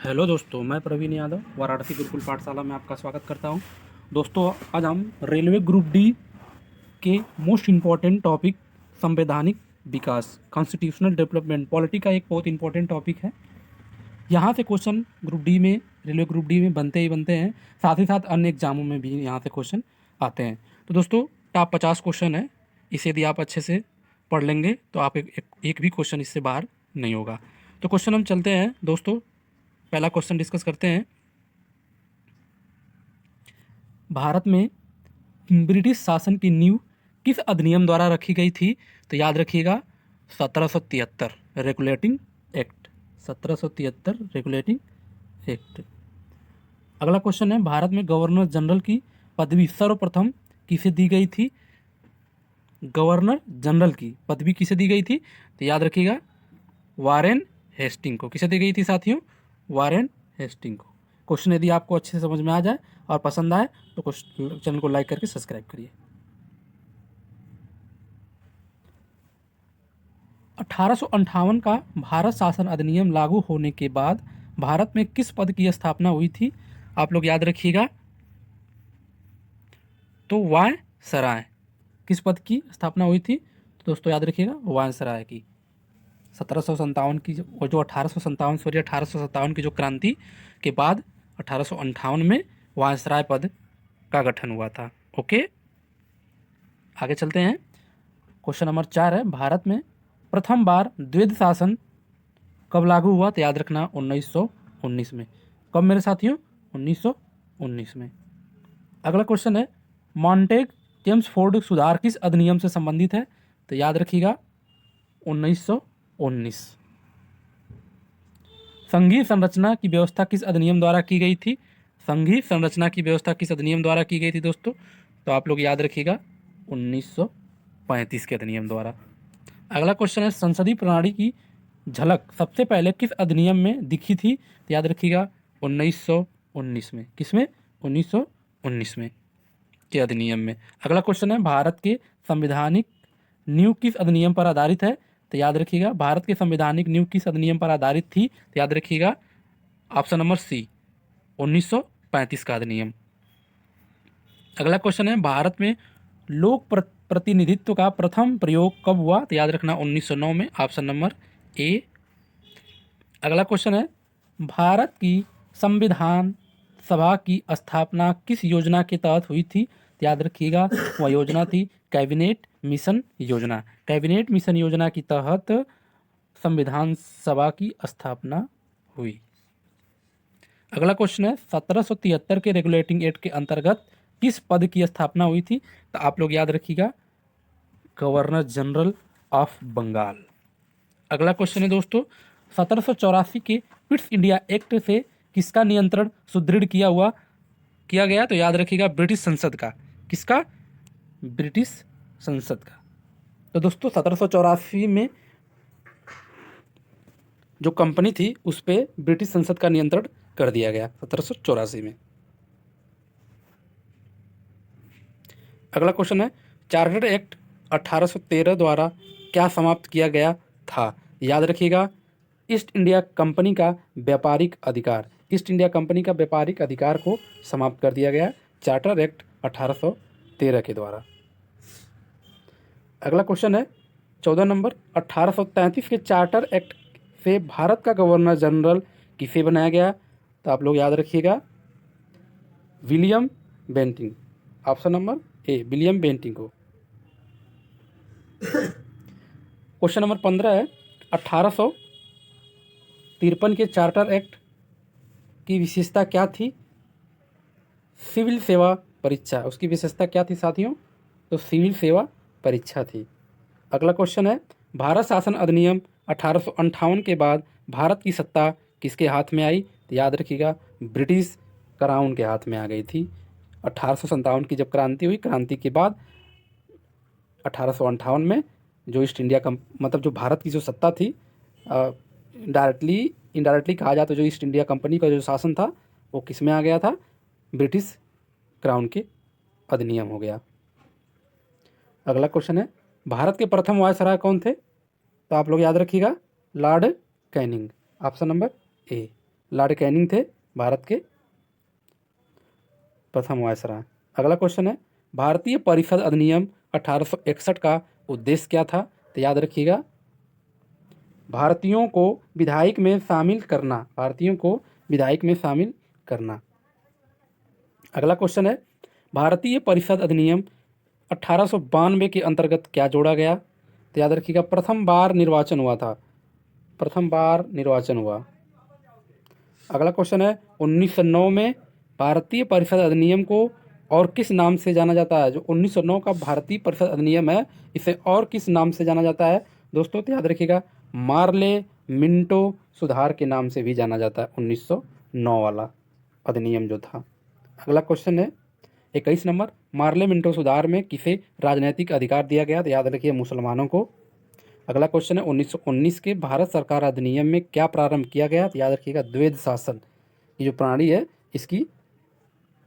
Hello दोस्तों, मैं प्रवीण यादव वाराणसी गुरुकुल पाठशाला में आपका स्वागत करता हूं। दोस्तों, आज हम रेलवे ग्रुप डी के मोस्ट इम्पॉर्टेंट टॉपिक संवैधानिक विकास कॉन्स्टिट्यूशनल डेवलपमेंट पॉलिटी का एक बहुत इंपॉर्टेंट टॉपिक है। यहाँ से क्वेश्चन ग्रुप डी में, रेलवे ग्रुप डी में बनते ही बनते हैं, साथ ही साथ अन्य एग्जामों में भी यहाँ से क्वेश्चन आते हैं। तो दोस्तों, टॉप 50 क्वेश्चन है। इसे यदि आप अच्छे से पढ़ लेंगे तो आप एक भी क्वेश्चन इससे बाहर नहीं होगा। तो क्वेश्चन हम चलते हैं दोस्तों, पहला क्वेश्चन डिस्कस करते हैं। भारत में ब्रिटिश शासन की नींव किस अधिनियम द्वारा रखी गई थी? तो याद रखिएगा, 1773 रेगुलेटिंग एक्ट, 1773 रेगुलेटिंग एक्ट। अगला क्वेश्चन है, भारत में गवर्नर जनरल की पदवी सर्वप्रथम किसे दी गई थी? गवर्नर जनरल की पदवी किसे दी गई थी? तो याद रखिएगा, वारेन हेस्टिंग को। किसे दी गई थी साथियों? वारेन हेस्टिंग को। क्वेश्चन यदि आपको अच्छे से समझ में आ जाए और पसंद आए तो चैनल को लाइक करके सब्सक्राइब करिए। 1858 का भारत शासन अधिनियम लागू होने के बाद भारत में किस पद की स्थापना हुई थी? आप लोग याद रखिएगा, तो वायसराय। किस पद की स्थापना हुई थी? तो दोस्तों याद रखिएगा, वायसराय की। 1757 की जो 1857 की जो क्रांति के बाद 1858 में वायसराय पद का गठन हुआ था। ओके, आगे चलते हैं। क्वेश्चन नंबर 4 है, भारत में प्रथम बार द्वैध शासन कब लागू हुआ? तो याद रखना, 1919 में। कब मेरे साथियों? 1919 में। अगला क्वेश्चन है, मॉन्टेग चेम्सफोर्ड सुधार किस अधिनियम से संबंधित है? तो याद रखिएगा, 1919। संघीय संरचना की व्यवस्था किस अधिनियम द्वारा की गई थी? संघीय संरचना की व्यवस्था किस अधिनियम द्वारा की गई थी दोस्तों? तो आप लोग याद रखिएगा, 1935 के अधिनियम द्वारा। अगला क्वेश्चन है, संसदीय प्रणाली की झलक सबसे पहले किस अधिनियम में दिखी थी? तो याद रखिएगा, 1919 में। किसमें? 1919 में के अधिनियम में। अगला क्वेश्चन है, भारत के संवैधानिक नींव किस अधिनियम पर आधारित है? तो याद रखिएगा, भारत के संवैधानिक नींव किस अधिनियम पर आधारित थी? तो याद रखिएगा, ऑप्शन नंबर सी, 1935 का अधिनियम। अगला क्वेश्चन है, भारत में लोक प्रतिनिधित्व का प्रथम प्रयोग कब हुआ? तो याद रखना, 1909 में। ऑप्शन नंबर ए। अगला क्वेश्चन है, भारत की संविधान सभा की स्थापना किस योजना के तहत हुई थी? तो याद रखिएगा, वह योजना थी कैबिनेट मिशन योजना। कैबिनेट मिशन योजना के तहत संविधान सभा की स्थापना हुई। अगला क्वेश्चन है, 1773 के रेगुलेटिंग एक्ट के अंतर्गत किस पद की स्थापना हुई थी? तो आप लोग याद रखिएगा, गवर्नर जनरल ऑफ बंगाल। अगला क्वेश्चन है दोस्तों, 1784 के क्विट्स इंडिया एक्ट से किसका नियंत्रण सुदृढ़ किया गया? तो याद रखिएगा, ब्रिटिश संसद का। किसका? ब्रिटिश संसद का। तो दोस्तों, 1784 में जो कंपनी थी उस पर ब्रिटिश संसद का नियंत्रण कर दिया गया, 1784 में। अगला क्वेश्चन है, चार्टर एक्ट 1813 द्वारा क्या समाप्त किया गया था? याद रखिएगा, ईस्ट इंडिया कंपनी का व्यापारिक अधिकार। ईस्ट इंडिया कंपनी का व्यापारिक अधिकार को समाप्त कर दिया गया चार्टर एक्ट 1813 के द्वारा। अगला क्वेश्चन है 14 नंबर, 1833 के चार्टर एक्ट से भारत का गवर्नर जनरल किसे बनाया गया? तो आप लोग याद रखिएगा, William Bentinck. Option number A, William Bentinck को। क्वेश्चन नंबर 15 है, 1853 के चार्टर एक्ट की विशेषता क्या थी? सिविल सेवा परीक्षा। उसकी विशेषता क्या थी साथियों? तो सिविल सेवा परीक्षा थी। अगला क्वेश्चन है, भारत शासन अधिनियम 1858 के बाद भारत की सत्ता किसके हाथ में आई? तो याद रखिएगा, ब्रिटिश क्राउन के हाथ में आ गई थी। 1857 की जब क्रांति हुई, क्रांति के बाद 1858 में जो ईस्ट इंडिया मतलब जो भारत की जो सत्ता थी, इनडायरेक्टली कहा जाए तो जो ईस्ट इंडिया कंपनी का जो शासन था वो किस में आ गया था? ब्रिटिश क्राउन के अधिनियम हो गया। अगला क्वेश्चन है, भारत के प्रथम वायसराय कौन थे? तो आप लोग याद रखिएगा, लॉर्ड कैनिंग। ऑप्शन नंबर ए। लॉर्ड कैनिंग थे भारत के प्रथम वायसराय। अगला क्वेश्चन है, भारतीय परिषद अधिनियम 1861 का उद्देश्य क्या था? तो याद रखिएगा, भारतीयों को विधायक में शामिल करना, भारतीयों को विधायक में शामिल करना। अगला क्वेश्चन है, भारतीय परिषद अधिनियम 1892 के अंतर्गत क्या जोड़ा गया? तो याद रखिएगा, प्रथम बार निर्वाचन हुआ था, प्रथम बार निर्वाचन हुआ। अगला क्वेश्चन है, 1909 में भारतीय परिषद अधिनियम को और किस नाम से जाना जाता है? जो 1909 का भारतीय परिषद अधिनियम है, इसे और किस नाम से जाना जाता है दोस्तों? तो याद रखिएगा, मार्ले मिंटो सुधार के नाम से भी जाना जाता है 1909 वाला अधिनियम जो था। अगला क्वेश्चन है 21 नंबर, मार्ले मिंटो सुधार में किसे राजनीतिक अधिकार दिया गया? तो याद रखिए, मुसलमानों को। अगला क्वेश्चन है, 1919 के भारत सरकार अधिनियम में क्या प्रारंभ किया गया? तो याद रखिएगा, द्वैध शासन की जो प्रणाली है इसकी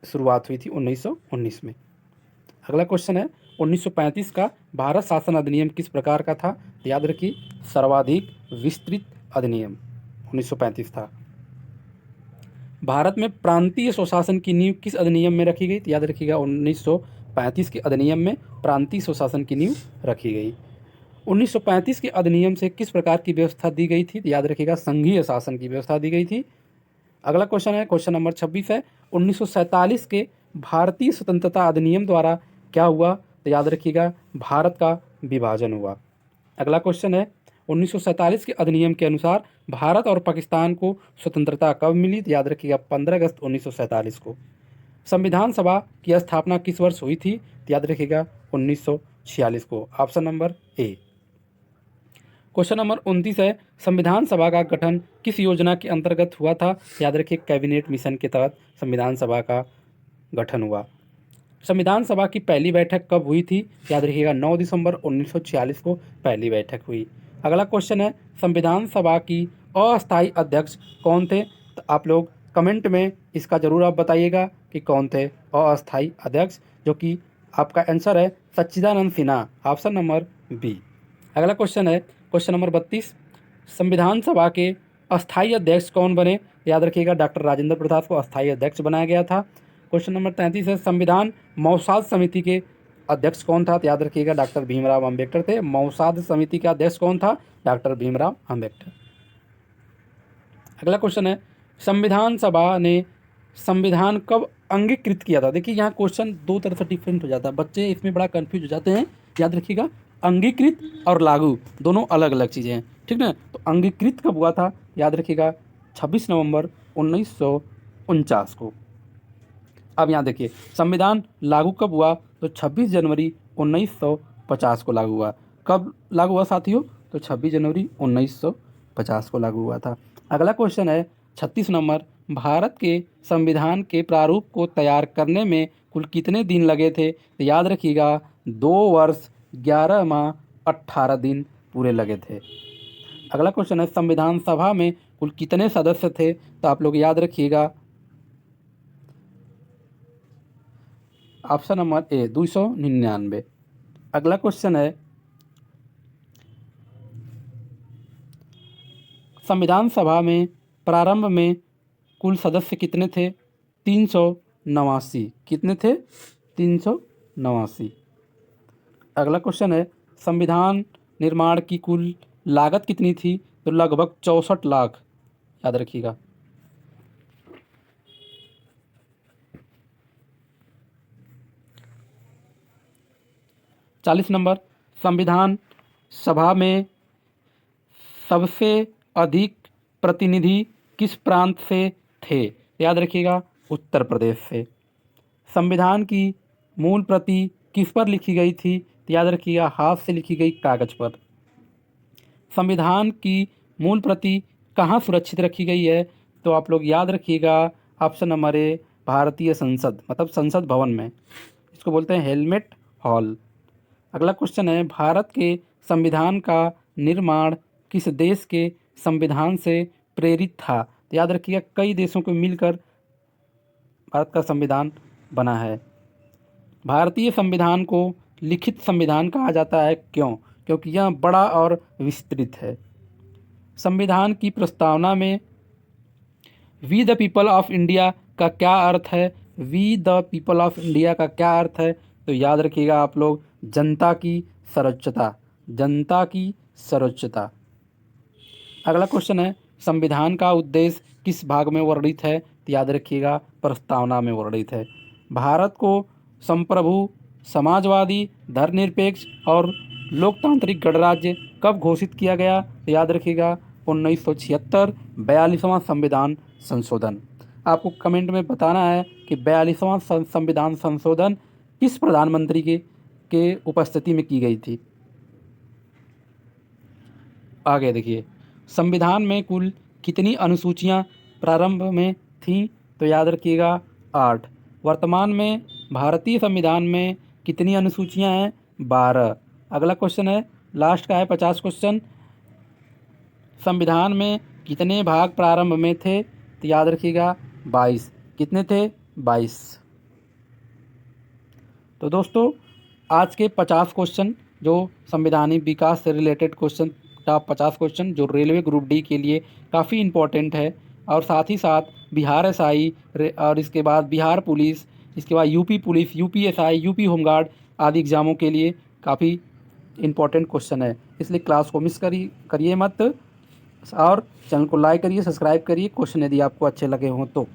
शुरुआत हुई थी 1919 में। अगला क्वेश्चन है, 1935 का भारत शासन अधिनियम किस प्रकार का था? तो याद रखिए, सर्वाधिक विस्तृत अधिनियम 1935 था। भारत में प्रांतीय स्वशासन की नींव किस अधिनियम में रखी गई? तो याद रखिएगा, 1935 के अधिनियम में प्रांतीय स्वशासन की नींव रखी गई। 1935 के अधिनियम से किस प्रकार की व्यवस्था दी गई थी? तो याद रखिएगा, संघीय शासन की व्यवस्था दी गई थी। अगला क्वेश्चन है, क्वेश्चन नंबर 26 है, 1947 के भारतीय स्वतंत्रता अधिनियम द्वारा क्या हुआ? तो याद रखिएगा, भारत का विभाजन हुआ। अगला क्वेश्चन है, 1947 के अधिनियम के अनुसार भारत और पाकिस्तान को स्वतंत्रता कब मिली? तो याद रखिएगा, 15 अगस्त 1947 को। संविधान सभा की स्थापना किस वर्ष हुई थी? तो याद रखिएगा, 1946 को। ऑप्शन नंबर ए। क्वेश्चन नंबर 29 है, संविधान सभा का गठन किस योजना के अंतर्गत हुआ था? याद रखिए, कैबिनेट मिशन के तहत संविधान सभा का गठन हुआ। संविधान सभा की पहली बैठक कब हुई थी? याद रखिएगा, 9 दिसंबर 1946 को पहली बैठक हुई। अगला क्वेश्चन है, संविधान सभा की अस्थायी अध्यक्ष कौन थे? तो आप लोग कमेंट में इसका जरूर आप बताइएगा कि कौन थे अस्थायी अध्यक्ष, जो कि आपका आंसर है सच्चिदानंद सिन्हा, ऑप्शन नंबर बी। अगला क्वेश्चन है, क्वेश्चन नंबर 32, संविधान सभा के अस्थायी अध्यक्ष कौन बने? याद रखिएगा, डॉक्टर राजेंद्र प्रसाद को अस्थायी अध्यक्ष बनाया गया था। क्वेश्चन नंबर 33 है, संविधान मौसाद समिति के अध्यक्ष कौन था? तो याद रखिएगा, डॉक्टर भीमराव अम्बेडकर थे। मौसाद समिति का अध्यक्ष कौन था? डॉक्टर भीमराव अम्बेडकर। अगला क्वेश्चन है, संविधान सभा ने संविधान कब अंगीकृत किया था? देखिए, यहाँ क्वेश्चन दो तरह से डिफरेंट हो जाता है, बच्चे इसमें बड़ा कंफ्यूज हो जाते हैं। याद रखिएगा, अंगीकृत और लागू दोनों अलग अलग चीज़ें हैं, ठीक ना। तो अंगीकृत कब हुआ था? याद रखिएगा, 26 नवंबर 1949 को। अब यहाँ देखिए, संविधान लागू कब हुआ? तो 26 जनवरी 1950 को लागू हुआ। कब लागू हुआ साथियों? तो 26 जनवरी 1950 को लागू हुआ था। अगला क्वेश्चन है 36 नंबर, भारत के संविधान के प्रारूप को तैयार करने में कुल कितने दिन लगे थे? तो याद रखिएगा, 2 वर्ष 11 माह 18 दिन पूरे लगे थे। अगला क्वेश्चन है, संविधान सभा में कुल कितने सदस्य थे? तो आप लोग याद रखिएगा, ऑप्शन नंबर ए 299। अगला क्वेश्चन है, संविधान सभा में प्रारंभ में कुल सदस्य कितने थे? 389। कितने थे? 389। अगला क्वेश्चन है, संविधान निर्माण की कुल लागत कितनी थी? तो लगभग 64 लाख। याद रखिएगा। चालीस नंबर, संविधान सभा में सबसे अधिक प्रतिनिधि किस प्रांत से थे? याद रखिएगा, उत्तर प्रदेश से। संविधान की मूल प्रति किस पर लिखी गई थी? तो याद रखिएगा, हाथ से लिखी गई कागज पर। संविधान की मूल प्रति कहाँ सुरक्षित रखी गई है? तो आप लोग याद रखिएगा, ऑप्शन नंबर ए, भारतीय संसद, मतलब संसद भवन में। इसको बोलते हैं हेलमेट हॉल। अगला क्वेश्चन है, भारत के संविधान का निर्माण किस देश के संविधान से प्रेरित था? तो याद रखिएगा, कई देशों को मिलकर भारत का संविधान बना है। भारतीय संविधान को लिखित संविधान कहा जाता है, क्यों? क्योंकि यह बड़ा और विस्तृत है। संविधान की प्रस्तावना में we the people of India का क्या अर्थ है? We the people of India का क्या अर्थ है? तो याद रखिएगा आप लोग, जनता की सर्वोच्चता, जनता की सर्वोच्चता। अगला क्वेश्चन है, संविधान का उद्देश्य किस भाग में वर्णित है? तो याद रखिएगा, प्रस्तावना में वर्णित है। भारत को संप्रभु, समाजवादी, धर्मनिरपेक्ष और लोकतांत्रिक गणराज्य कब घोषित किया गया? तो याद रखिएगा 1976, 42वां संविधान संशोधन। आपको कमेंट में बताना है कि 42वां संविधान संशोधन किस प्रधानमंत्री के उपस्थिति में की गई थी। आगे देखिए, संविधान में कुल कितनी अनुसूचियां प्रारंभ में थीं? तो याद रखिएगा 8। वर्तमान में भारतीय संविधान में कितनी अनुसूचियां हैं? 12। अगला क्वेश्चन है, लास्ट का है 50 क्वेश्चन, संविधान में कितने भाग प्रारंभ में थे? तो याद रखिएगा 22। कितने थे? 22। तो दोस्तों, आज के 50 क्वेश्चन जो संवैधानिक विकास से रिलेटेड क्वेश्चन, टॉप 50 क्वेश्चन जो रेलवे ग्रुप डी के लिए काफ़ी इम्पोर्टेंट है, और साथ ही साथ बिहार एसआई और इसके बाद बिहार पुलिस, इसके बाद UP police, UP SI, UP home guard आदि एग्ज़ामों के लिए काफ़ी इम्पोर्टेंट क्वेश्चन है। इसलिए क्लास को मिस करिए मत, और चैनल को लाइक करिए, सब्सक्राइब करिए क्वेश्चन यदि आपको अच्छे लगे हों तो।